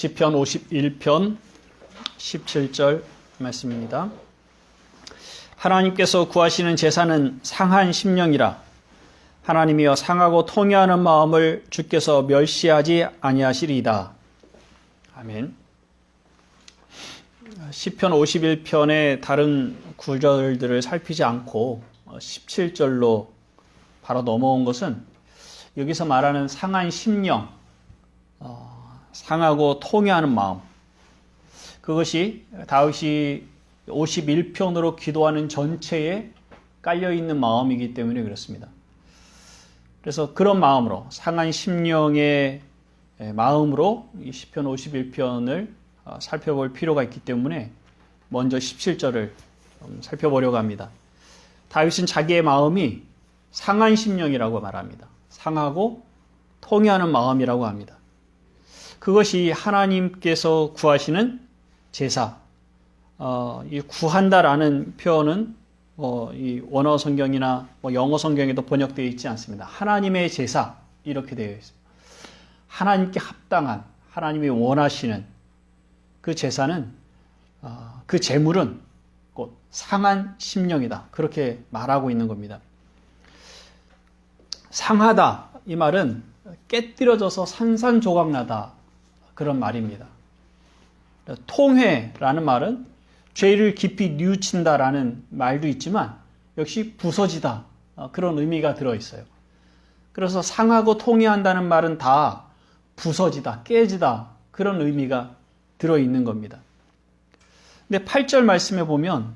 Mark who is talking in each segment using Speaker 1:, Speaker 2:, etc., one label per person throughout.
Speaker 1: 시편 51편 17절 말씀입니다. 하나님께서 구하시는 제사는 상한 심령이라. 하나님이여 상하고 통회하는 마음을 주께서 멸시하지 아니하시리이다. 아멘. 시편 51편의 다른 구절들을 살피지 않고 17절로 바로 넘어온 것은 여기서 말하는 상한 심령, 상하고 통회하는 마음, 그것이 다윗이 51편으로 기도하는 전체에 깔려있는 마음이기 때문에 그렇습니다. 그래서 그런 마음으로, 상한 심령의 마음으로 이 시편 51편을 살펴볼 필요가 있기 때문에 먼저 17절을 살펴보려고 합니다. 다윗은 자기의 마음이 상한 심령이라고 말합니다. 상하고 통회하는 마음이라고 합니다. 그것이 하나님께서 구하시는 제사. 이 구한다라는 표현은 이 원어 성경이나 영어 성경에도 번역되어 있지 않습니다. 하나님의 제사 이렇게 되어 있습니다. 하나님께 합당한, 하나님이 원하시는 그 제사는, 그 제물은 곧 상한 심령이다. 그렇게 말하고 있는 겁니다. 상하다, 이 말은 깨뜨려져서 산산조각나다, 그런 말입니다. 통회라는 말은 죄를 깊이 뉘우친다라는 말도 있지만 역시 부서지다, 그런 의미가 들어있어요. 그래서 상하고 통회한다는 말은 다 부서지다, 깨지다, 그런 의미가 들어있는 겁니다. 근데 8절 말씀에 보면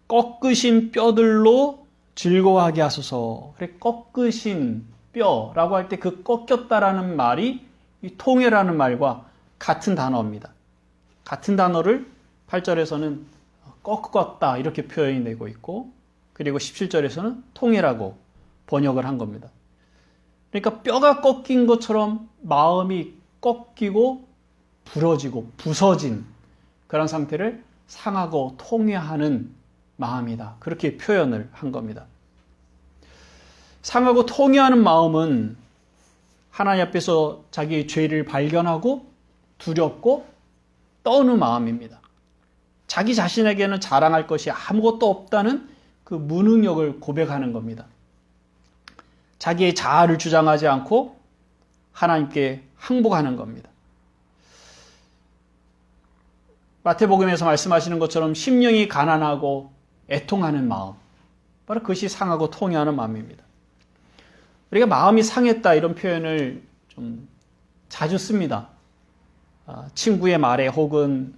Speaker 1: 꺾으신 뼈들로 즐거워하게 하소서. 그래, 꺾으신 뼈라고 할 때 그 꺾였다라는 말이 이 통회라는 말과 같은 단어입니다. 같은 단어를 8절에서는 꺾었다 이렇게 표현이 되고 있고, 그리고 17절에서는 통회라고 번역을 한 겁니다. 그러니까 뼈가 꺾인 것처럼 마음이 꺾이고 부러지고 부서진 그런 상태를 상하고 통회하는 마음이다. 그렇게 표현을 한 겁니다. 상하고 통회하는 마음은 하나님 앞에서 자기의 죄를 발견하고 두렵고 떠는 마음입니다. 자기 자신에게는 자랑할 것이 아무것도 없다는 그 무능력을 고백하는 겁니다. 자기의 자아를 주장하지 않고 하나님께 항복하는 겁니다. 마태복음에서 말씀하시는 것처럼 심령이 가난하고 애통하는 마음, 바로 그것이 상하고 통회하는 마음입니다. 우리가 마음이 상했다 이런 표현을 좀 자주 씁니다. 친구의 말에 혹은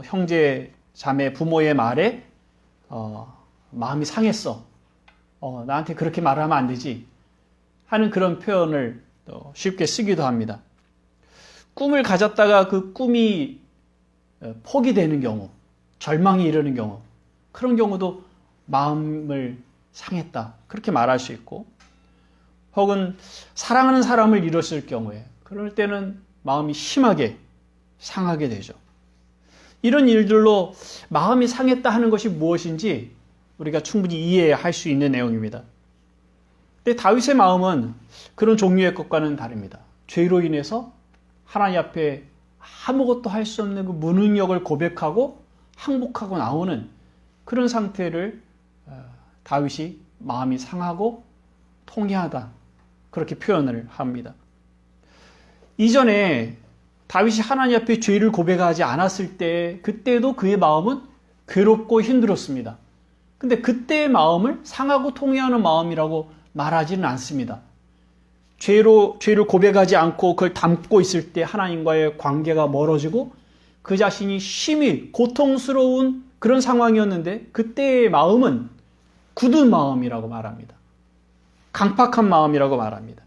Speaker 1: 형제, 자매, 부모의 말에 마음이 상했어, 나한테 그렇게 말하면 안 되지 하는 그런 표현을 쉽게 쓰기도 합니다. 꿈을 가졌다가 그 꿈이 포기되는 경우, 절망이 이르는 경우, 그런 경우도 마음을 상했다 그렇게 말할 수 있고, 혹은 사랑하는 사람을 잃었을 경우에 그럴 때는 마음이 심하게 상하게 되죠. 이런 일들로 마음이 상했다 하는 것이 무엇인지 우리가 충분히 이해할 수 있는 내용입니다. 근데 다윗의 마음은 그런 종류의 것과는 다릅니다. 죄로 인해서 하나님 앞에 아무것도 할 수 없는 그 무능력을 고백하고 항복하고 나오는 그런 상태를 다윗이 마음이 상하고 통회하다 그렇게 표현을 합니다. 이전에 다윗이 하나님 앞에 죄를 고백하지 않았을 때, 그때도 그의 마음은 괴롭고 힘들었습니다. 근데 그때의 마음을 상하고 통회하는 마음이라고 말하지는 않습니다. 죄를 고백하지 않고 그걸 담고 있을 때 하나님과의 관계가 멀어지고 그 자신이 심히 고통스러운 그런 상황이었는데, 그때의 마음은 굳은 마음이라고 말합니다. 강팍한 마음이라고 말합니다.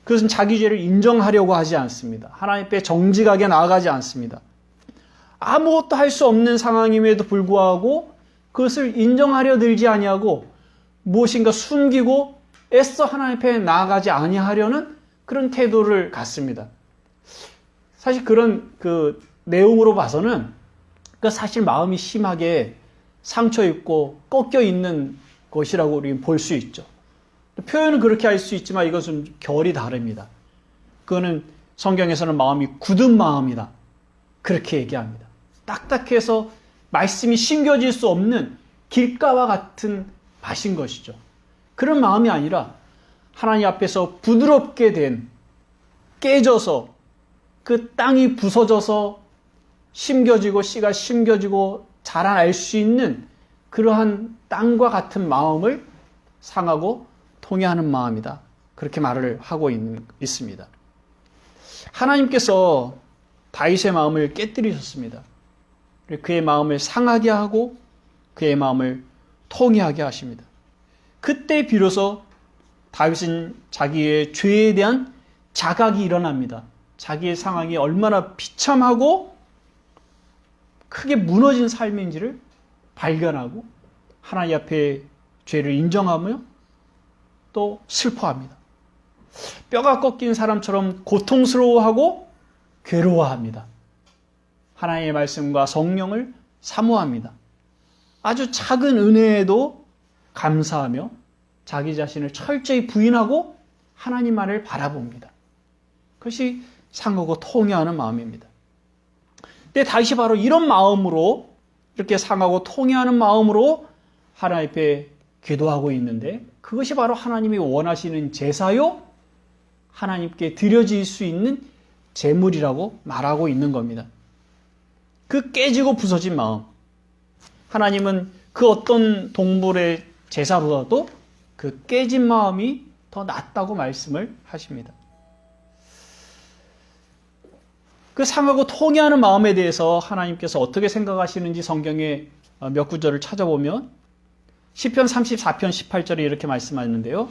Speaker 1: 그것은 자기 죄를 인정하려고 하지 않습니다. 하나님 앞에 정직하게 나아가지 않습니다. 아무것도 할 수 없는 상황임에도 불구하고 그것을 인정하려 들지 아니하고 무엇인가 숨기고 애써 하나님 앞에 나아가지 아니하려는 그런 태도를 갖습니다. 사실 그런 그 내용으로 봐서는 그 사실 마음이 심하게 상처 입고 꺾여 있는 것이라고 우리는 볼 수 있죠. 표현은 그렇게 할 수 있지만 이것은 결이 다릅니다. 그거는 성경에서는 마음이 굳은 마음이다. 그렇게 얘기합니다. 딱딱해서 말씀이 심겨질 수 없는 길가와 같은 밭인 것이죠. 그런 마음이 아니라 하나님 앞에서 부드럽게 된, 깨져서 그 땅이 부서져서 심겨지고 씨가 심겨지고 자라날 수 있는 그러한 땅과 같은 마음을 상하고 통회하는 마음이다. 그렇게 말을 하고 있습니다. 하나님께서 다윗의 마음을 깨뜨리셨습니다. 그의 마음을 상하게 하고 그의 마음을 통회하게 하십니다. 그때 비로소 다윗은 자기의 죄에 대한 자각이 일어납니다. 자기의 상황이 얼마나 비참하고 크게 무너진 삶인지를 발견하고 하나님 앞에 죄를 인정하며 또 슬퍼합니다. 뼈가 꺾인 사람처럼 고통스러워하고 괴로워합니다. 하나님의 말씀과 성령을 사모합니다. 아주 작은 은혜에도 감사하며 자기 자신을 철저히 부인하고 하나님만을 바라봅니다. 그것이 상하고 통회하는 마음입니다. 근데 다윗이 바로 이런 마음으로, 이렇게 상하고 통회하는 마음으로 하나님 앞에 기도하고 있는데, 그것이 바로 하나님이 원하시는 제사요, 하나님께 드려질 수 있는 제물이라고 말하고 있는 겁니다. 그 깨지고 부서진 마음, 하나님은 그 어떤 동물의 제사보다도 그 깨진 마음이 더 낫다고 말씀을 하십니다. 그 상하고 통회하는 마음에 대해서 하나님께서 어떻게 생각하시는지 성경의 몇 구절을 찾아보면 시편 34편 18절에 이렇게 말씀하는데요.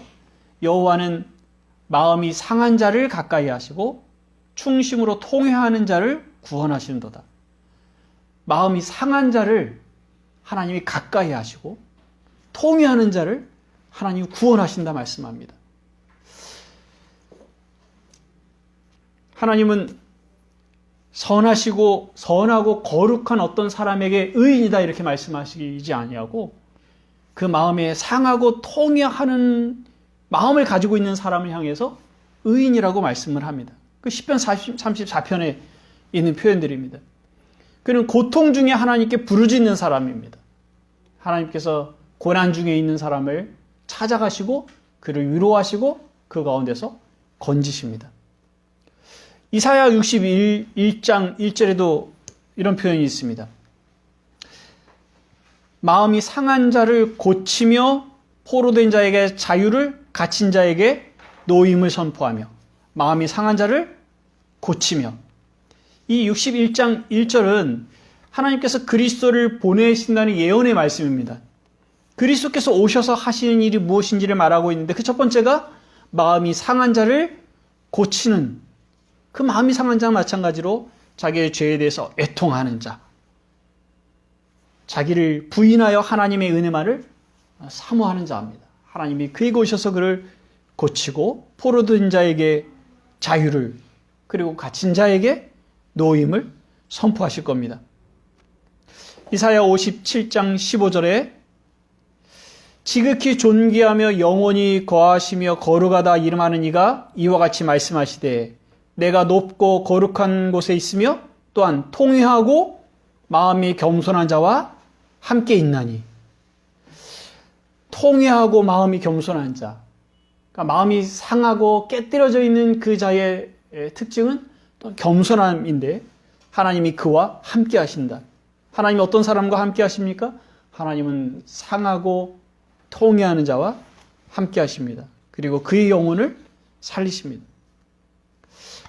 Speaker 1: 여호와는 마음이 상한 자를 가까이 하시고 충심으로 통회하는 자를 구원하시는도다. 마음이 상한 자를 하나님이 가까이 하시고 통회하는 자를 하나님이 구원하신다 말씀합니다. 하나님은 선하고 거룩한 어떤 사람에게 의인이다 이렇게 말씀하시지 아니하고 그 마음에 상하고 통회하는 마음을 가지고 있는 사람을 향해서 의인이라고 말씀을 합니다. 그 시편 34편에 있는 표현들입니다. 그는 고통 중에 하나님께 부르짖는 사람입니다. 하나님께서 고난 중에 있는 사람을 찾아가시고 그를 위로하시고 그 가운데서 건지십니다. 이사야 61장 1절에도 이런 표현이 있습니다. 마음이 상한 자를 고치며 포로된 자에게 자유를, 갇힌 자에게 노임을 선포하며, 마음이 상한 자를 고치며. 이 61장 1절은 하나님께서 그리스도를 보내신다는 예언의 말씀입니다. 그리스도께서 오셔서 하시는 일이 무엇인지를 말하고 있는데, 그 첫 번째가 마음이 상한 자를 고치는, 그 마음이 상한 자와 마찬가지로 자기의 죄에 대해서 애통하는 자, 자기를 부인하여 하나님의 은혜만을 사모하는 자입니다. 하나님이 그에게 오셔서 그를 고치고 포로된 자에게 자유를, 그리고 갇힌 자에게 노임을 선포하실 겁니다. 이사야 57장 15절에 지극히 존귀하며 영원히 거하시며 거룩하다 이름하는 이가 이와 같이 말씀하시되 내가 높고 거룩한 곳에 있으며 또한 통회하고 마음이 겸손한 자와 함께 있나니. 통회하고 마음이 겸손한 자, 그러니까 마음이 상하고 깨뜨려져 있는 그 자의 특징은 또 겸손함인데 하나님이 그와 함께 하신다. 하나님이 어떤 사람과 함께 하십니까? 하나님은 상하고 통회하는 자와 함께 하십니다. 그리고 그의 영혼을 살리십니다.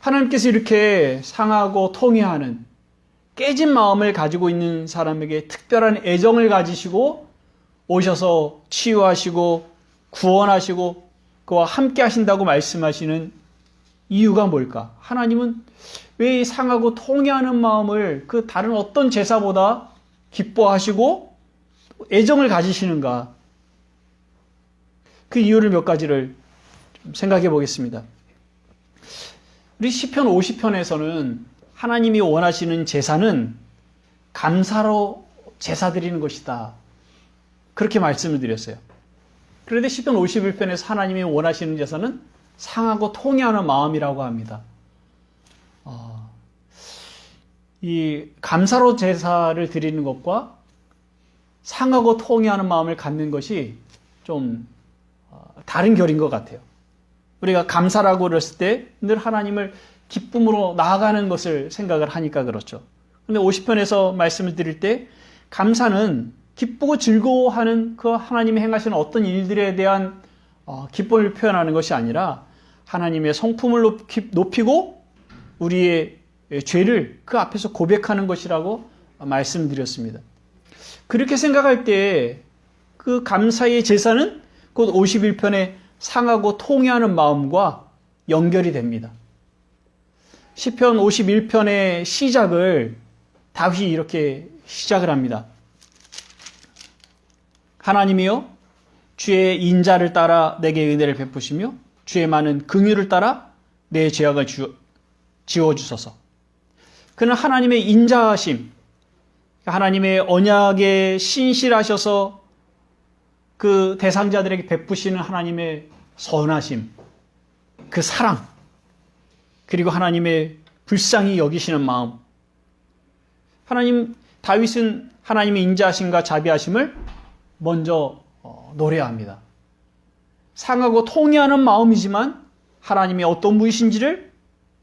Speaker 1: 하나님께서 이렇게 상하고 통회하는 깨진 마음을 가지고 있는 사람에게 특별한 애정을 가지시고 오셔서 치유하시고 구원하시고 그와 함께 하신다고 말씀하시는 이유가 뭘까? 하나님은 왜 이 상하고 통회하는 마음을 그 다른 어떤 제사보다 기뻐하시고 애정을 가지시는가? 그 이유를 몇 가지를 좀 생각해 보겠습니다. 우리 시편 50편에서는 하나님이 원하시는 제사는 감사로 제사 드리는 것이다. 그렇게 말씀을 드렸어요. 그런데 시편 51편에서 하나님이 원하시는 제사는 상하고 통회하는 마음이라고 합니다. 이 감사로 제사를 드리는 것과 상하고 통회하는 마음을 갖는 것이 좀 다른 결인 것 같아요. 우리가 감사라고 그랬을 때 늘 하나님을 기쁨으로 나아가는 것을 생각을 하니까 그렇죠. 근데 50편에서 말씀을 드릴 때 감사는 기쁘고 즐거워하는 그 하나님이 행하시는 어떤 일들에 대한 기쁨을 표현하는 것이 아니라 하나님의 성품을 높이고 우리의 죄를 그 앞에서 고백하는 것이라고 말씀드렸습니다. 그렇게 생각할 때 그 감사의 제사는 곧 51편의 상하고 통회하는 마음과 연결이 됩니다. 시편 51편의 시작을 다윗이 이렇게 시작을 합니다. 하나님이여 주의 인자를 따라 내게 은혜를 베푸시며 주의 많은 긍휼을 따라 내 죄악을 지워주소서. 그는 하나님의 인자하심, 하나님의 언약에 신실하셔서 그 대상자들에게 베푸시는 하나님의 선하심, 그 사랑, 그리고 하나님의 불쌍히 여기시는 마음. 다윗은 하나님의 인자하심과 자비하심을 먼저 노래합니다. 상하고 통회하는 마음이지만 하나님이 어떤 분이신지를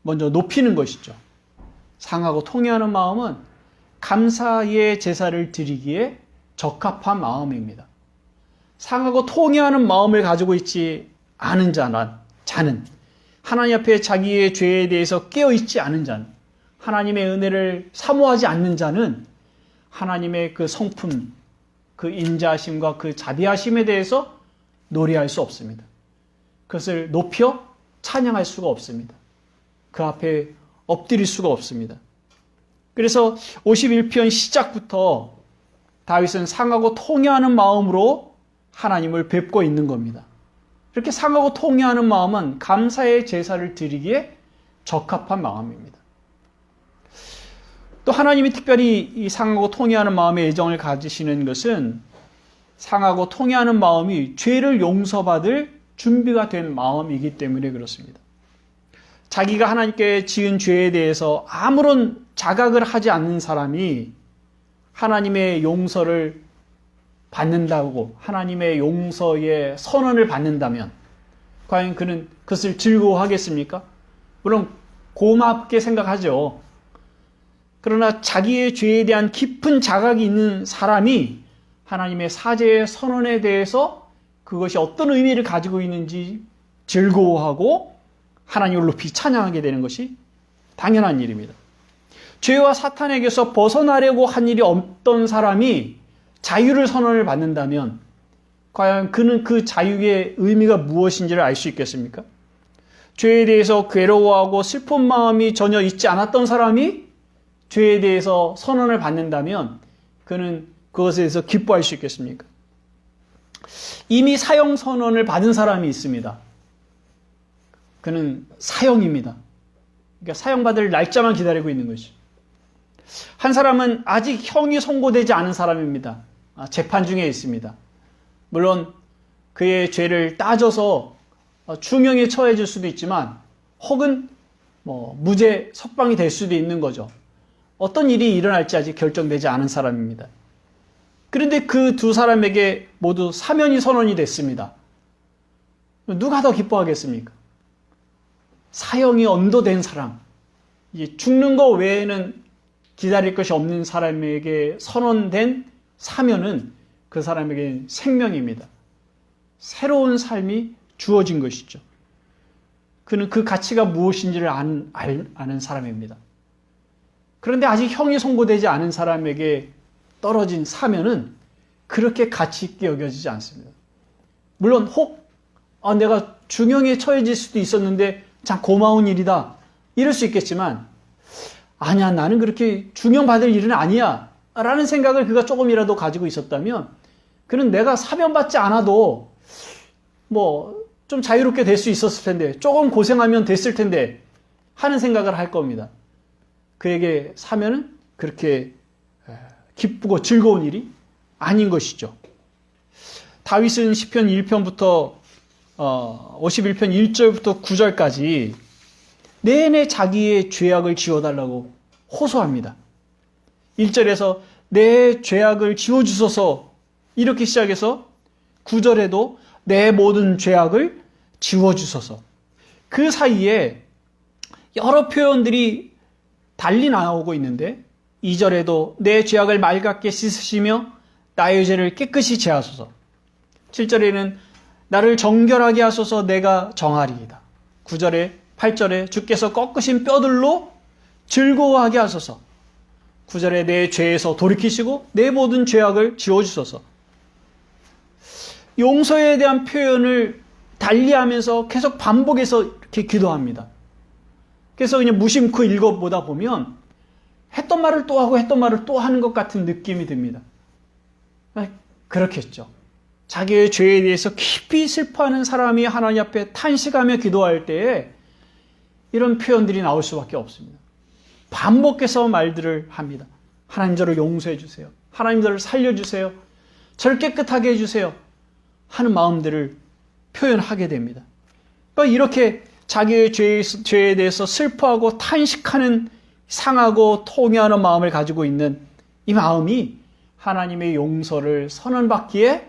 Speaker 1: 먼저 높이는 것이죠. 상하고 통회하는 마음은 감사의 제사를 드리기에 적합한 마음입니다. 상하고 통회하는 마음을 가지고 있지 않은 자는 하나님 앞에 자기의 죄에 대해서 깨어있지 않은 자는 하나님의 은혜를 사모하지 않는 자는 하나님의 그 성품, 그 인자하심과 그 자비하심에 대해서 노래할 수 없습니다. 그것을 높여 찬양할 수가 없습니다. 그 앞에 엎드릴 수가 없습니다. 그래서 51편 시작부터 다윗은 상하고 통회하는 마음으로 하나님을 뵙고 있는 겁니다. 이렇게 상하고 통회하는 마음은 감사의 제사를 드리기에 적합한 마음입니다. 또 하나님이 특별히 이 상하고 통회하는 마음의 애정을 가지시는 것은 상하고 통회하는 마음이 죄를 용서받을 준비가 된 마음이기 때문에 그렇습니다. 자기가 하나님께 지은 죄에 대해서 아무런 자각을 하지 않는 사람이 하나님의 용서를 받는다고, 하나님의 용서의 선언을 받는다면 과연 그는 그것을 즐거워하겠습니까? 물론 고맙게 생각하죠. 그러나 자기의 죄에 대한 깊은 자각이 있는 사람이 하나님의 사죄의 선언에 대해서 그것이 어떤 의미를 가지고 있는지 즐거워하고 하나님을 높이 찬양하게 되는 것이 당연한 일입니다. 죄와 사탄에게서 벗어나려고 한 일이 없던 사람이 자유를 선언을 받는다면 과연 그는 그 자유의 의미가 무엇인지를 알 수 있겠습니까? 죄에 대해서 괴로워하고 슬픈 마음이 전혀 있지 않았던 사람이 죄에 대해서 선언을 받는다면 그는 그것에 대해서 기뻐할 수 있겠습니까? 이미 사형 선언을 받은 사람이 있습니다. 그는 사형입니다. 그러니까 사형받을 날짜만 기다리고 있는 것이죠. 한 사람은 아직 형이 선고되지 않은 사람입니다. 재판 중에 있습니다. 물론 그의 죄를 따져서 중형에 처해질 수도 있지만 혹은 무죄 석방이 될 수도 있는 거죠. 어떤 일이 일어날지 아직 결정되지 않은 사람입니다. 그런데 그 두 사람에게 모두 사면이 선언이 됐습니다. 누가 더 기뻐하겠습니까? 사형이 언도된 사람, 죽는 것 외에는 기다릴 것이 없는 사람에게 선언된 사면은 그 사람에게 생명입니다. 새로운 삶이 주어진 것이죠. 그는 그 가치가 무엇인지를 아는 사람입니다. 그런데 아직 형이 선고되지 않은 사람에게 떨어진 사면은 그렇게 가치 있게 여겨지지 않습니다. 물론 내가 중형에 처해질 수도 있었는데 참 고마운 일이다 이럴 수 있겠지만 아니야, 나는 그렇게 중형 받을 일은 아니야 라는 생각을 그가 조금이라도 가지고 있었다면 그는 내가 사면받지 않아도 좀 자유롭게 될 수 있었을 텐데, 조금 고생하면 됐을 텐데 하는 생각을 할 겁니다. 그에게 사면은 그렇게 기쁘고 즐거운 일이 아닌 것이죠. 다윗은 시편 1편부터 51편 1절부터 9절까지 내내 자기의 죄악을 지워달라고 호소합니다. 1절에서 내 죄악을 지워주소서 이렇게 시작해서 9절에도 내 모든 죄악을 지워주소서. 그 사이에 여러 표현들이 달리 나오고 있는데 2절에도 내 죄악을 맑게 씻으시며 나의 죄를 깨끗이 제하소서. 7절에는 나를 정결하게 하소서 내가 정하리이다. 9절에 8절에 주께서 꺾으신 뼈들로 즐거워하게 하소서. 9절에 내 죄에서 돌이키시고 내 모든 죄악을 지워주소서. 용서에 대한 표현을 달리하면서 계속 반복해서 이렇게 기도합니다. 그래서 그냥 무심코 읽어보다 보면 했던 말을 또 하고 했던 말을 또 하는 것 같은 느낌이 듭니다. 그렇겠죠. 자기의 죄에 대해서 깊이 슬퍼하는 사람이 하나님 앞에 탄식하며 기도할 때에 이런 표현들이 나올 수밖에 없습니다. 반복해서 말들을 합니다. 하나님 저를 용서해 주세요. 하나님 저를 살려주세요. 저를 깨끗하게 해주세요. 하는 마음들을 표현하게 됩니다. 그러니까 이렇게 자기의 죄에 대해서 슬퍼하고 탄식하는 상하고 통회하는 마음을 가지고 있는 이 마음이 하나님의 용서를 선언받기에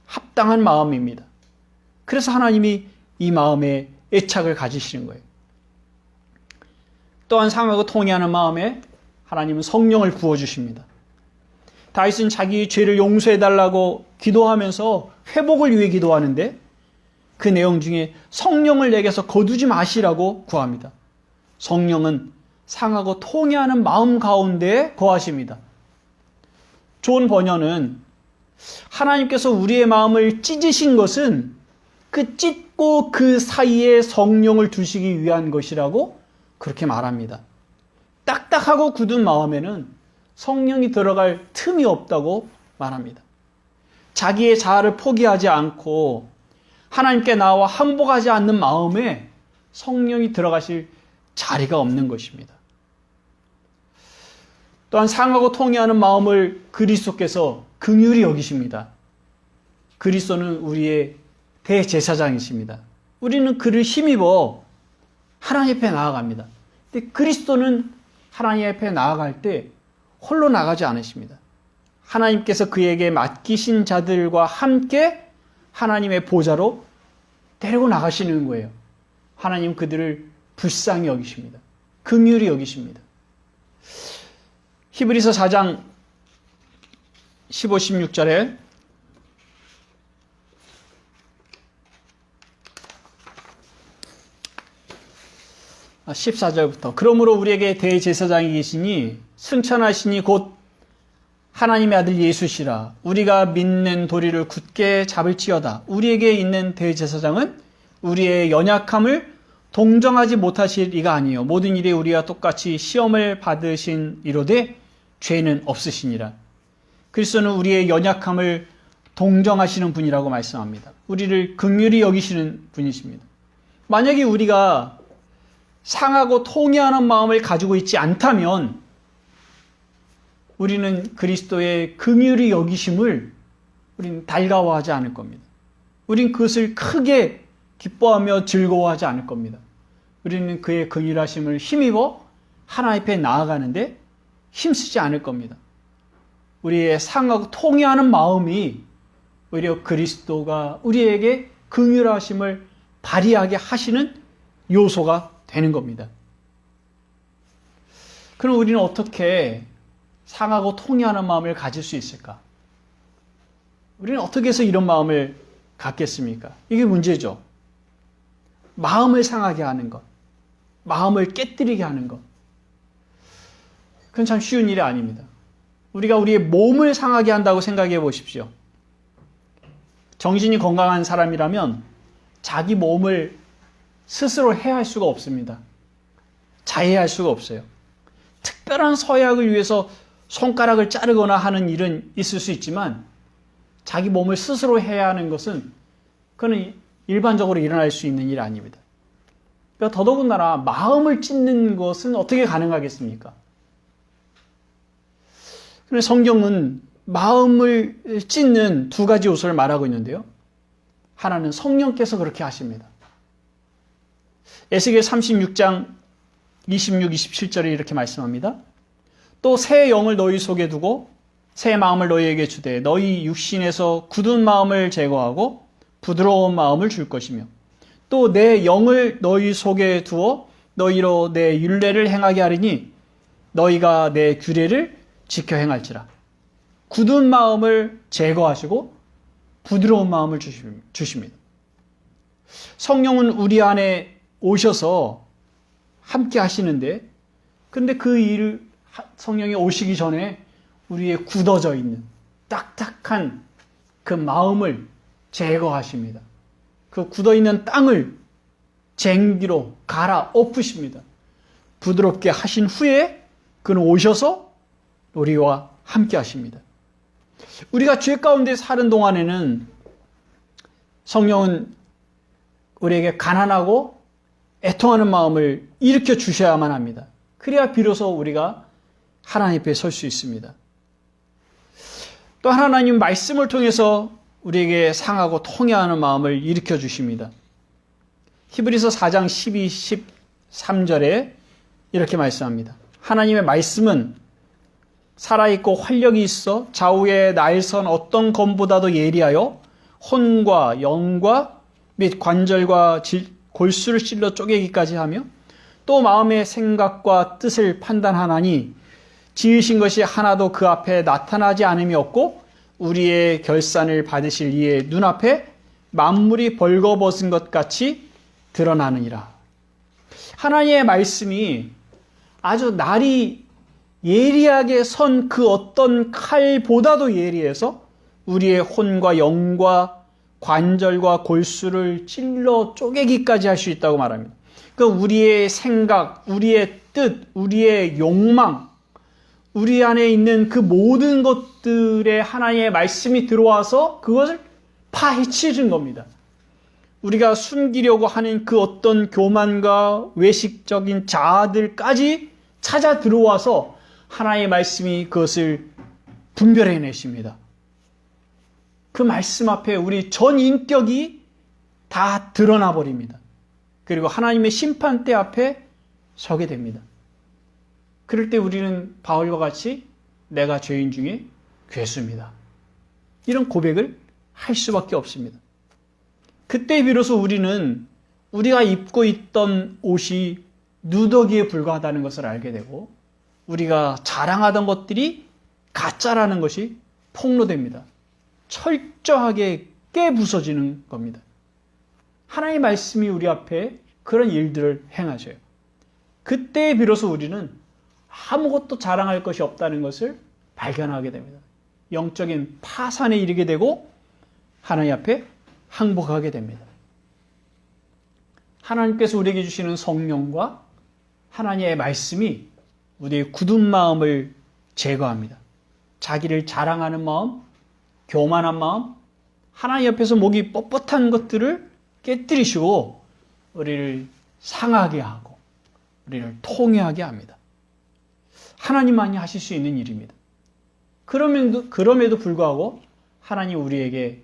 Speaker 1: 합당한 마음입니다. 그래서 하나님이 이 마음에 애착을 가지시는 거예요. 또한 상하고 통회하는 마음에 하나님은 성령을 부어주십니다. 다윗은 자기의 죄를 용서해달라고 기도하면서 회복을 위해 기도하는데 그 내용 중에 성령을 내게서 거두지 마시라고 구합니다. 성령은 상하고 통회하는 마음 가운데 거하십니다. 좋은 번역은 하나님께서 우리의 마음을 찢으신 것은 그 찢고 그 사이에 성령을 두시기 위한 것이라고 그렇게 말합니다. 딱딱하고 굳은 마음에는 성령이 들어갈 틈이 없다고 말합니다. 자기의 자아를 포기하지 않고 하나님께 나와 항복하지 않는 마음에 성령이 들어가실 자리가 없는 것입니다. 또한 상하고 통회하는 마음을 그리스도께서 긍휼히 여기십니다. 그리스도는 우리의 대제사장이십니다. 우리는 그를 힘입어 하나님 앞에 나아갑니다. 근데 그리스도는 하나님 앞에 나아갈 때 홀로 나가지 않으십니다. 하나님께서 그에게 맡기신 자들과 함께 하나님의 보좌로 데리고 나가시는 거예요. 하나님 그들을 불쌍히 여기십니다. 긍휼히 여기십니다. 히브리서 4장 15, 16절에 14절부터 그러므로 우리에게 대제사장이 계시니 승천하시니 곧 하나님의 아들 예수시라. 우리가 믿는 도리를 굳게 잡을지어다. 우리에게 있는 대제사장은 우리의 연약함을 동정하지 못하실 이가 아니요 모든 일에 우리와 똑같이 시험을 받으신 이로되 죄는 없으시니라. 그리스도는 우리의 연약함을 동정하시는 분이라고 말씀합니다. 우리를 긍휼히 여기시는 분이십니다. 만약에 우리가 상하고 통회하는 마음을 가지고 있지 않다면 우리는 그리스도의 긍휼히 여기심을 우리는 달가워하지 않을 겁니다. 우리는 그것을 크게 기뻐하며 즐거워하지 않을 겁니다. 우리는 그의 긍휼하심을 힘입어 하나님 앞에 나아가는데 힘쓰지 않을 겁니다. 우리의 상하고 통회하는 마음이 오히려 그리스도가 우리에게 긍휼하심을 발휘하게 하시는 요소가 되는 겁니다. 그럼 우리는 어떻게 상하고 통회하는 마음을 가질 수 있을까? 우리는 어떻게 해서 이런 마음을 갖겠습니까? 이게 문제죠. 마음을 상하게 하는 것, 마음을 깨뜨리게 하는 것. 그건 참 쉬운 일이 아닙니다. 우리가 우리의 몸을 상하게 한다고 생각해 보십시오. 정신이 건강한 사람이라면 자기 몸을 스스로 해할 수가 없습니다. 자해할 수가 없어요. 특별한 서약을 위해서 손가락을 자르거나 하는 일은 있을 수 있지만 자기 몸을 스스로 해야 하는 것은 그건 일반적으로 일어날 수 있는 일이 아닙니다. 그러니까 더더군다나 마음을 찢는 것은 어떻게 가능하겠습니까? 그런데 성경은 마음을 찢는 두 가지 요소를 말하고 있는데요. 하나는 성령께서 그렇게 하십니다. 에스겔 36장 26, 27절에 이렇게 말씀합니다. 또 새 영을 너희 속에 두고 새 마음을 너희에게 주되 너희 육신에서 굳은 마음을 제거하고 부드러운 마음을 줄 것이며 또 내 영을 너희 속에 두어 너희로 내 율례를 행하게 하리니 너희가 내 규례를 지켜 행할지라. 굳은 마음을 제거하시고 부드러운 마음을 주십니다. 성령은 우리 안에 오셔서 함께 하시는데, 근데 그 일을 성령이 오시기 전에 우리의 굳어져 있는 딱딱한 그 마음을 제거하십니다. 그 굳어있는 땅을 쟁기로 갈아 엎으십니다. 부드럽게 하신 후에 그는 오셔서 우리와 함께 하십니다. 우리가 죄 가운데 사는 동안에는 성령은 우리에게 가난하고 애통하는 마음을 일으켜 주셔야만 합니다. 그래야 비로소 우리가 하나님 앞에 설 수 있습니다. 또 하나님 말씀을 통해서 우리에게 상하고 통해하는 마음을 일으켜 주십니다. 히브리서 4장 12, 13절에 이렇게 말씀합니다. 하나님의 말씀은 살아있고 활력이 있어 좌우에 날선 어떤 검보다도 예리하여 혼과 영과 및 관절과 골수를 찔러 쪼개기까지 하며 또 마음의 생각과 뜻을 판단하나니 지으신 것이 하나도 그 앞에 나타나지 않음이 없고 우리의 결산을 받으실 이의 눈앞에 만물이 벌거벗은 것 같이 드러나느니라. 하나님의 말씀이 아주 날이 예리하게 선 그 어떤 칼보다도 예리해서 우리의 혼과 영과 관절과 골수를 찔러 쪼개기까지 할 수 있다고 말합니다. 그러니까 우리의 생각, 우리의 뜻, 우리의 욕망, 우리 안에 있는 그 모든 것들에 하나님의 말씀이 들어와서 그것을 파헤치는 겁니다. 우리가 숨기려고 하는 그 어떤 교만과 외식적인 자아들까지 찾아 들어와서 하나님의 말씀이 그것을 분별해내십니다. 그 말씀 앞에 우리 전 인격이 다 드러나 버립니다. 그리고 하나님의 심판대 앞에 서게 됩니다. 그럴 때 우리는 바울과 같이 내가 죄인 중에 괴수입니다. 이런 고백을 할 수밖에 없습니다. 그때 비로소 우리는 우리가 입고 있던 옷이 누더기에 불과하다는 것을 알게 되고 우리가 자랑하던 것들이 가짜라는 것이 폭로됩니다. 철저하게 깨부서지는 겁니다. 하나님의 말씀이 우리 앞에 그런 일들을 행하셔요. 그때 비로소 우리는 아무것도 자랑할 것이 없다는 것을 발견하게 됩니다. 영적인 파산에 이르게 되고 하나님 앞에 항복하게 됩니다. 하나님께서 우리에게 주시는 성령과 하나님의 말씀이 우리의 굳은 마음을 제거합니다. 자기를 자랑하는 마음, 교만한 마음, 하나님 옆에서 목이 뻣뻣한 것들을 깨뜨리시고 우리를 상하게 하고 우리를 통회하게 합니다. 하나님만이 하실 수 있는 일입니다. 그럼에도 불구하고 하나님 우리에게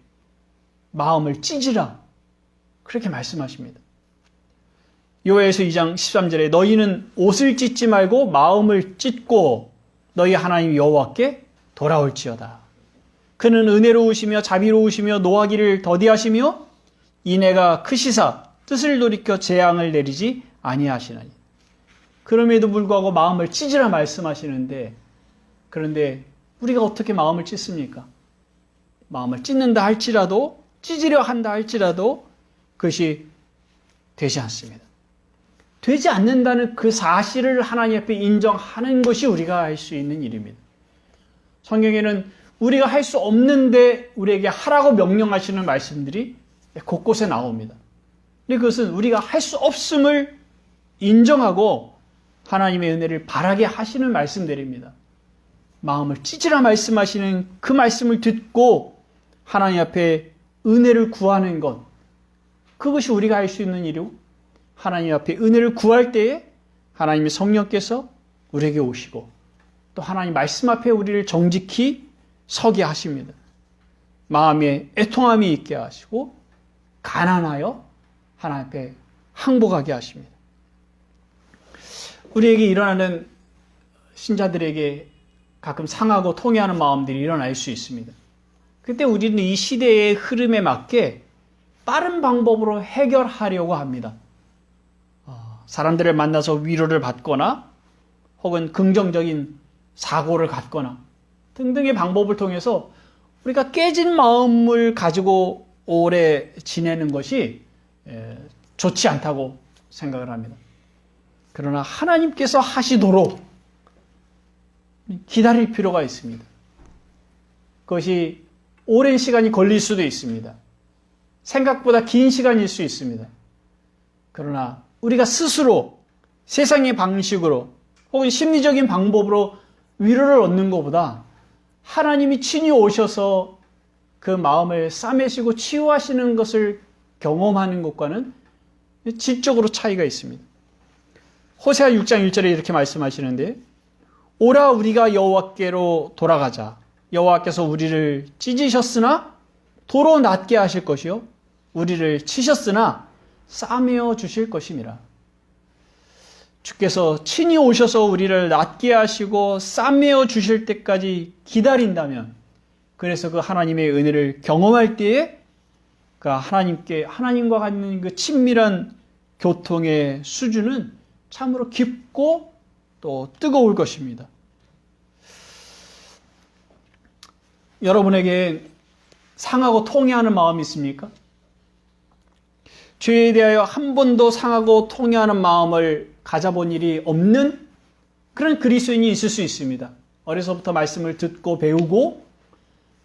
Speaker 1: 마음을 찢으라 그렇게 말씀하십니다. 요엘서 2장 13절에 너희는 옷을 찢지 말고 마음을 찢고 너희 하나님 여호와께 돌아올지어다. 그는 은혜로우시며 자비로우시며 노하기를 더디하시며 인애가 크시사 뜻을 돌이켜 재앙을 내리지 아니하시나니. 그럼에도 불구하고 마음을 찢으라 말씀하시는데 그런데 우리가 어떻게 마음을 찢습니까? 마음을 찢는다 할지라도 찢으려 한다 할지라도 그것이 되지 않습니다. 되지 않는다는 그 사실을 하나님 앞에 인정하는 것이 우리가 할 수 있는 일입니다. 성경에는 우리가 할 수 없는데 우리에게 하라고 명령하시는 말씀들이 곳곳에 나옵니다. 근데 그것은 우리가 할 수 없음을 인정하고 하나님의 은혜를 바라게 하시는 말씀들입니다. 마음을 찢으라 말씀하시는 그 말씀을 듣고 하나님 앞에 은혜를 구하는 것, 그것이 우리가 할 수 있는 일이고 하나님 앞에 은혜를 구할 때에 하나님의 성령께서 우리에게 오시고 또 하나님 말씀 앞에 우리를 정직히 서게 하십니다. 마음에 애통함이 있게 하시고 가난하여 하나님 앞에 항복하게 하십니다. 우리에게 일어나는 신자들에게 가끔 상하고 통해하는 마음들이 일어날 수 있습니다. 그때 우리는 이 시대의 흐름에 맞게 빠른 방법으로 해결하려고 합니다. 사람들을 만나서 위로를 받거나 혹은 긍정적인 사고를 갖거나 등등의 방법을 통해서 우리가 깨진 마음을 가지고 오래 지내는 것이 좋지 않다고 생각을 합니다. 그러나 하나님께서 하시도록 기다릴 필요가 있습니다. 그것이 오랜 시간이 걸릴 수도 있습니다. 생각보다 긴 시간일 수 있습니다. 그러나 우리가 스스로 세상의 방식으로 혹은 심리적인 방법으로 위로를 얻는 것보다 하나님이 친히 오셔서 그 마음을 싸매시고 치유하시는 것을 경험하는 것과는 질적으로 차이가 있습니다. 호세아 6장 1절에 이렇게 말씀하시는데, 오라 우리가 여호와께로 돌아가자. 여호와께서 우리를 찢으셨으나 도로 낫게 하실 것이요 우리를 치셨으나 싸매어 주실 것임이라. 주께서 친히 오셔서 우리를 낫게 하시고 싸매어 주실 때까지 기다린다면, 그래서 그 하나님의 은혜를 경험할 때에 그 하나님과 갖는 그 친밀한 교통의 수준은 참으로 깊고 또 뜨거울 것입니다. 여러분에게 상하고 통해하는 마음이 있습니까? 죄에 대하여 한 번도 상하고 통해하는 마음을 가져본 일이 없는 그런 그리스도인이 있을 수 있습니다. 어려서부터 말씀을 듣고 배우고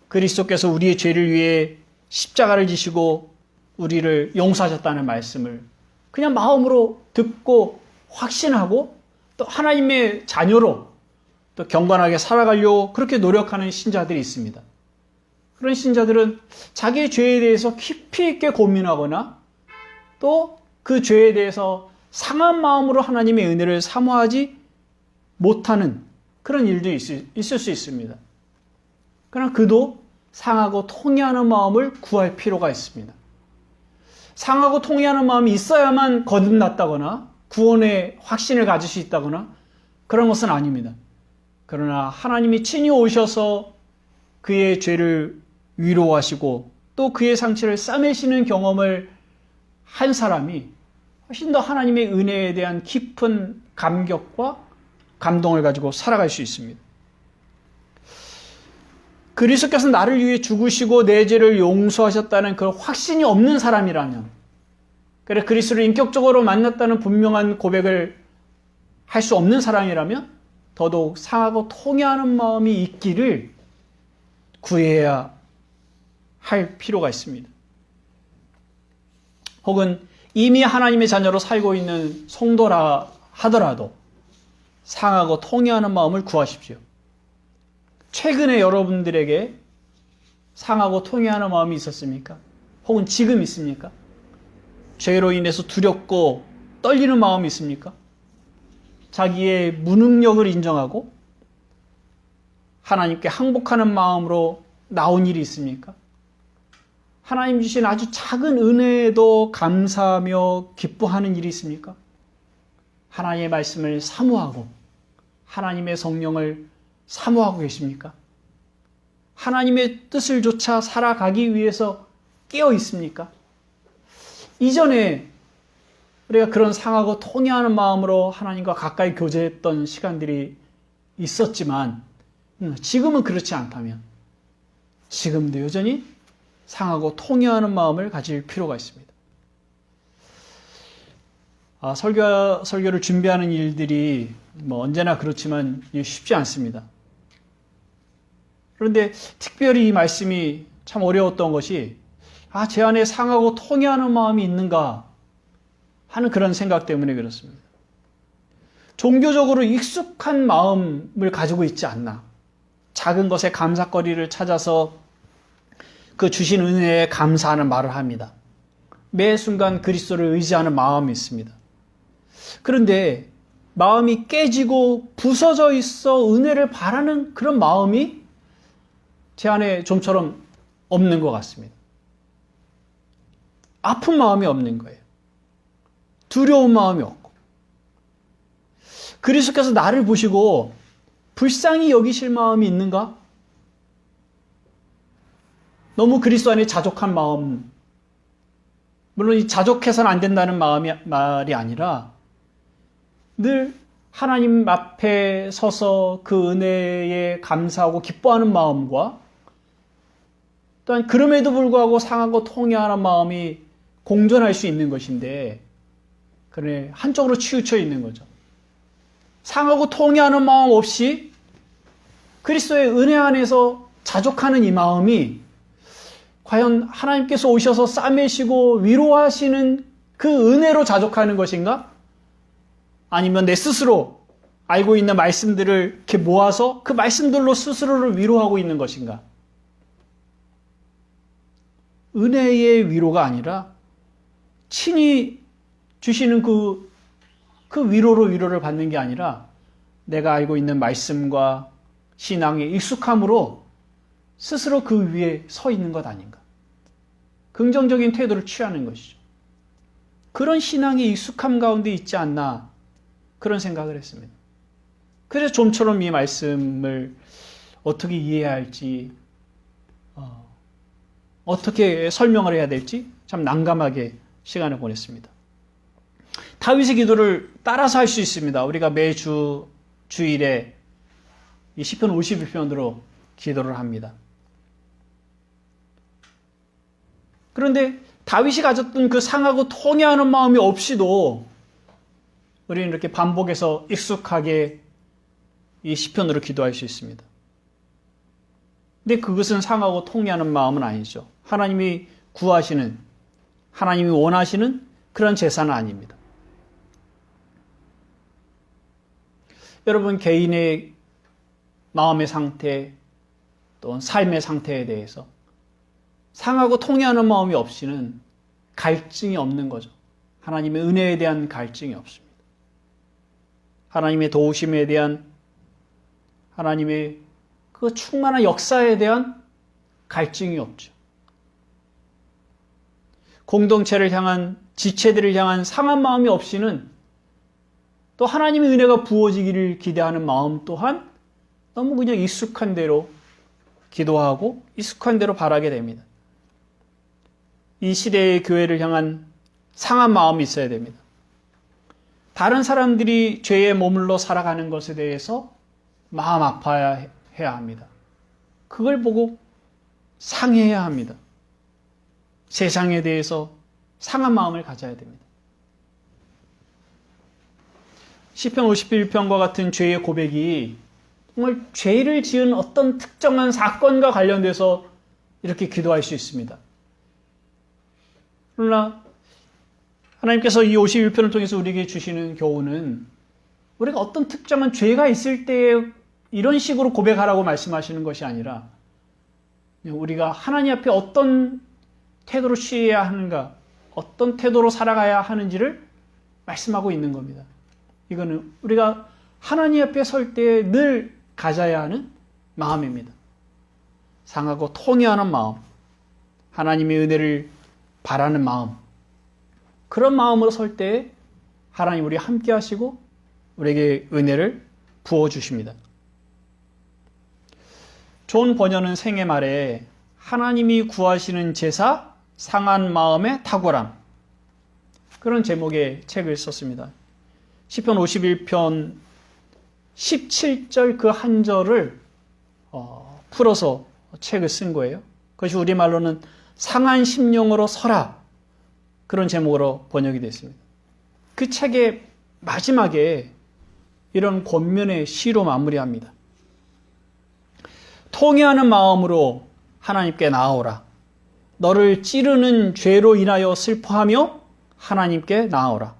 Speaker 1: 그리스도께서 우리의 죄를 위해 십자가를 지시고 우리를 용서하셨다는 말씀을 그냥 마음으로 듣고 확신하고 또 하나님의 자녀로 또 경건하게 살아가려고 그렇게 노력하는 신자들이 있습니다. 그런 신자들은 자기의 죄에 대해서 깊이 있게 고민하거나 또 그 죄에 대해서 상한 마음으로 하나님의 은혜를 사모하지 못하는 그런 일도 있을 수 있습니다. 그러나 그도 상하고 통해하는 마음을 구할 필요가 있습니다. 상하고 통해하는 마음이 있어야만 거듭났다거나 구원의 확신을 가질 수 있다거나 그런 것은 아닙니다. 그러나 하나님이 친히 오셔서 그의 죄를 위로하시고 또 그의 상처를 싸매시는 경험을 한 사람이 훨씬 더 하나님의 은혜에 대한 깊은 감격과 감동을 가지고 살아갈 수 있습니다. 그리스도께서 나를 위해 죽으시고 내 죄를 용서하셨다는 그 확신이 없는 사람이라면, 그래 그리스도를 인격적으로 만났다는 분명한 고백을 할 수 없는 사람이라면 더더욱 상하고 통해하는 마음이 있기를 구해야 할 필요가 있습니다. 혹은 이미 하나님의 자녀로 살고 있는 성도라 하더라도 상하고 통해하는 마음을 구하십시오. 최근에 여러분들에게 상하고 통해하는 마음이 있었습니까? 혹은 지금 있습니까? 죄로 인해서 두렵고 떨리는 마음이 있습니까? 자기의 무능력을 인정하고 하나님께 항복하는 마음으로 나온 일이 있습니까? 하나님 주신 아주 작은 은혜에도 감사하며 기뻐하는 일이 있습니까? 하나님의 말씀을 사모하고 하나님의 성령을 사모하고 계십니까? 하나님의 뜻을 조차 살아가기 위해서 깨어 있습니까? 이전에 우리가 그런 상하고 통해하는 마음으로 하나님과 가까이 교제했던 시간들이 있었지만 지금은 그렇지 않다면 지금도 여전히 상하고 통해하는 마음을 가질 필요가 있습니다. 설교를 준비하는 일들이 언제나 그렇지만 쉽지 않습니다. 그런데 특별히 이 말씀이 참 어려웠던 것이 제 안에 상하고 통해하는 마음이 있는가 하는 그런 생각 때문에 그렇습니다. 종교적으로 익숙한 마음을 가지고 있지 않나. 작은 것에 감사거리를 찾아서 그 주신 은혜에 감사하는 말을 합니다. 매 순간 그리스도를 의지하는 마음이 있습니다. 그런데 마음이 깨지고 부서져 있어 은혜를 바라는 그런 마음이 제 안에 좀처럼 없는 것 같습니다. 아픈 마음이 없는 거예요. 두려운 마음이 없고. 그리스도께서 나를 보시고 불쌍히 여기실 마음이 있는가? 너무 그리스도 안에 자족한 마음, 물론 이 자족해서는 안 된다는 말이 아니라 늘 하나님 앞에 서서 그 은혜에 감사하고 기뻐하는 마음과 또한 그럼에도 불구하고 상하고 통해하는 마음이 공존할 수 있는 것인데, 그래 한쪽으로 치우쳐 있는 거죠. 상하고 통해하는 마음 없이 그리스도의 은혜 안에서 자족하는 이 마음이 과연 하나님께서 오셔서 싸매시고 위로하시는 그 은혜로 자족하는 것인가? 아니면 내 스스로 알고 있는 말씀들을 이렇게 모아서 그 말씀들로 스스로를 위로하고 있는 것인가? 은혜의 위로가 아니라 친히 주시는 그 위로로 위로를 받는 게 아니라 내가 알고 있는 말씀과 신앙의 익숙함으로 스스로 그 위에 서 있는 것 아닌가. 긍정적인 태도를 취하는 것이죠. 그런 신앙의 익숙함 가운데 있지 않나, 그런 생각을 했습니다. 그래서 좀처럼 이 말씀을 어떻게 이해해야 할지, 어떻게 설명을 해야 될지 참 난감하게 시간을 보냈습니다. 다윗의 기도를 따라서 할 수 있습니다. 우리가 매주 주일에 이 시편 51편으로 기도를 합니다. 그런데 다윗이 가졌던 그 상하고 통해하는 마음이 없이도 우리는 이렇게 반복해서 익숙하게 이 시편으로 기도할 수 있습니다. 근데 그것은 상하고 통해하는 마음은 아니죠. 하나님이 구하시는, 하나님이 원하시는 그런 제사는 아닙니다. 여러분, 개인의 마음의 상태, 또 삶의 상태에 대해서 상하고 통해하는 마음이 없이는 갈증이 없는 거죠. 하나님의 은혜에 대한 갈증이 없습니다. 하나님의 도우심에 대한, 하나님의 그 충만한 역사에 대한 갈증이 없죠. 공동체를 향한, 지체들을 향한 상한 마음이 없이는 또 하나님의 은혜가 부어지기를 기대하는 마음 또한 너무 그냥 익숙한 대로 기도하고 익숙한 대로 바라게 됩니다. 이 시대의 교회를 향한 상한 마음이 있어야 됩니다. 다른 사람들이 죄에 머물러 살아가는 것에 대해서 마음 아파해야 합니다. 그걸 보고 상해야 합니다. 세상에 대해서 상한 마음을 가져야 됩니다. 시편 51편과 같은 죄의 고백이 정말 죄를 지은 어떤 특정한 사건과 관련돼서 이렇게 기도할 수 있습니다. 그러나 하나님께서 이 51편을 통해서 우리에게 주시는 교훈은 우리가 어떤 특정한 죄가 있을 때에 이런 식으로 고백하라고 말씀하시는 것이 아니라 우리가 하나님 앞에 어떤 태도로 취해야 하는가, 어떤 태도로 살아가야 하는지를 말씀하고 있는 겁니다. 이거는 우리가 하나님 앞에 설 때 늘 가져야 하는 마음입니다. 상하고 통해하는 마음, 하나님의 은혜를 바라는 마음, 그런 마음으로 설 때 하나님 우리 함께 하시고 우리에게 은혜를 부어주십니다. 존 번연은 생애 말에 하나님이 구하시는 제사, 상한 마음의 탁월함, 그런 제목의 책을 썼습니다. 시편 51편 17절 그 한 절을 풀어서 책을 쓴 거예요. 그것이 우리말로는 상한 심령으로 서라, 그런 제목으로 번역이 됐습니다. 그 책의 마지막에 이런 권면의 시로 마무리합니다. 통회하는 마음으로 하나님께 나아오라. 너를 찌르는 죄로 인하여 슬퍼하며 하나님께 나아오라.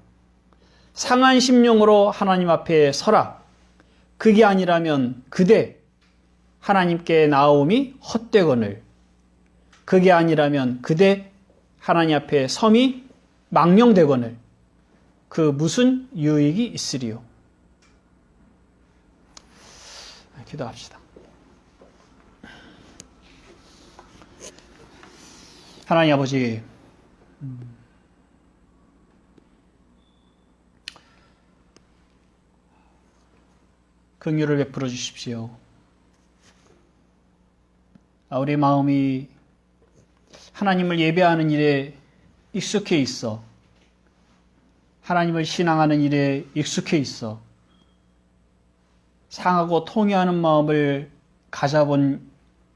Speaker 1: 상한 심령으로 하나님 앞에 서라. 그게 아니라면 그대 하나님께 나아옴이 헛되거늘. 그게 아니라면 그대 하나님 앞에 섬이 망령되거늘. 그 무슨 유익이 있으리요. 기도합시다. 하나님 아버지, 긍휼을 베풀어 주십시오. 우리 마음이 하나님을 예배하는 일에 익숙해 있어 하나님을 신앙하는 일에 익숙해 있어 상하고 통회하는 마음을 가져본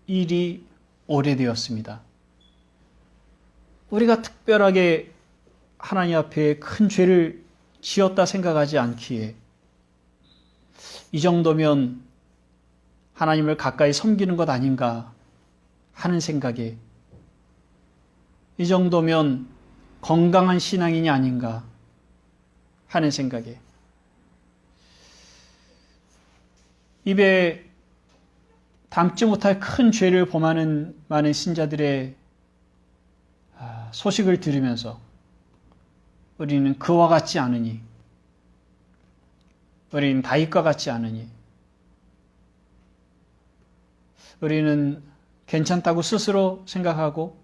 Speaker 1: 일이 오래되었습니다. 우리가 특별하게 하나님 앞에 큰 죄를 지었다 생각하지 않기에 이 정도면 하나님을 가까이 섬기는 것 아닌가 하는 생각에 이 정도면 건강한 신앙인이 아닌가 하는 생각에 입에 담지 못할 큰 죄를 범하는 많은 신자들의 소식을 들으면서 우리는 그와 같지 않으니 우리는 다윗과 같지 않으니 우리는 괜찮다고 스스로 생각하고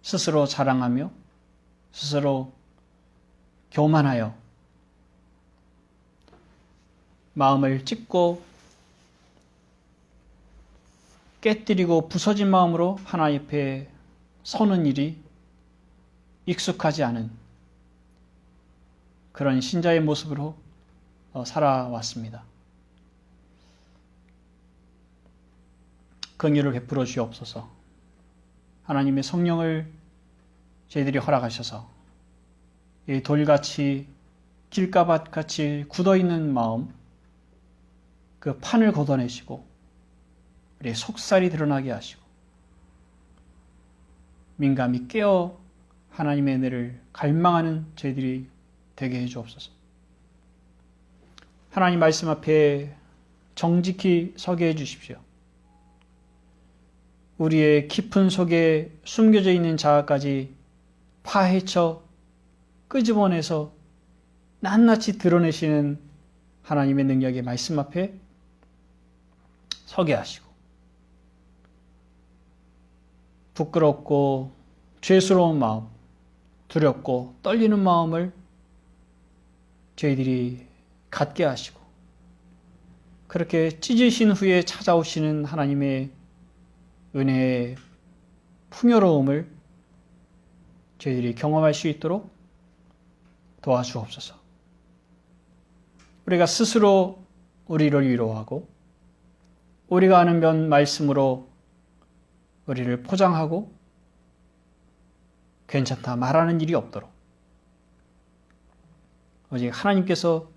Speaker 1: 스스로 자랑하며 스스로 교만하여 마음을 찢고 깨뜨리고 부서진 마음으로 하나님 앞에 서는 일이 익숙하지 않은 그런 신자의 모습으로 살아왔습니다. 긍휼을 베풀어 주옵소서. 하나님의 성령을 저희들이 허락하셔서 이 돌같이 길가밭같이 굳어있는 마음 그 판을 걷어내시고 우리의 속살이 드러나게 하시고 민감히 깨어 하나님의 은혜를 갈망하는 저희들이 되게 해주옵소서. 하나님 말씀 앞에 정직히 서게 해주십시오. 우리의 깊은 속에 숨겨져 있는 자아까지 파헤쳐 끄집어내서 낱낱이 드러내시는 하나님의 능력의 말씀 앞에 서게 하시고 부끄럽고 죄스러운 마음, 두렵고 떨리는 마음을 저희들이 갖게 하시고 그렇게 찢으신 후에 찾아오시는 하나님의 은혜의 풍요로움을 저희들이 경험할 수 있도록 도와주옵소서. 우리가 스스로 우리를 위로하고 우리가 아는 면 말씀으로 우리를 포장하고 괜찮다 말하는 일이 없도록 오직 하나님께서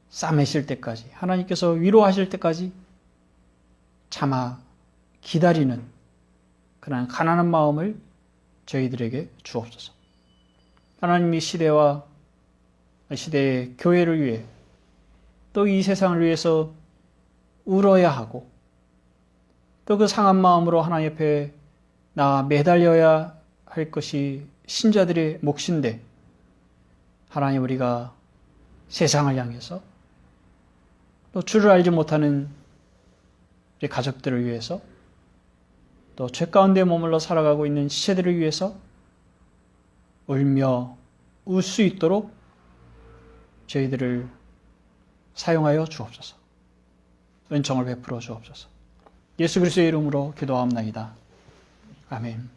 Speaker 1: 싸매실 때까지 하나님께서 위로하실 때까지 참아 기다리는 그런 가난한 마음을 저희들에게 주옵소서. 하나님이 시대와 시대의 교회를 위해 또 이 세상을 위해서 울어야 하고 또 그 상한 마음으로 하나님 옆에 매달려야 할 것이 신자들의 몫인데 하나님 우리가 세상을 향해서 또 주를 알지 못하는 우리 가족들을 위해서 또 죄 가운데 머물러 살아가고 있는 지체들을 위해서 울며 울 수 있도록 저희들을 사용하여 주옵소서. 은총을 베풀어 주옵소서. 예수 그리스도의 이름으로 기도하옵나이다. 아멘.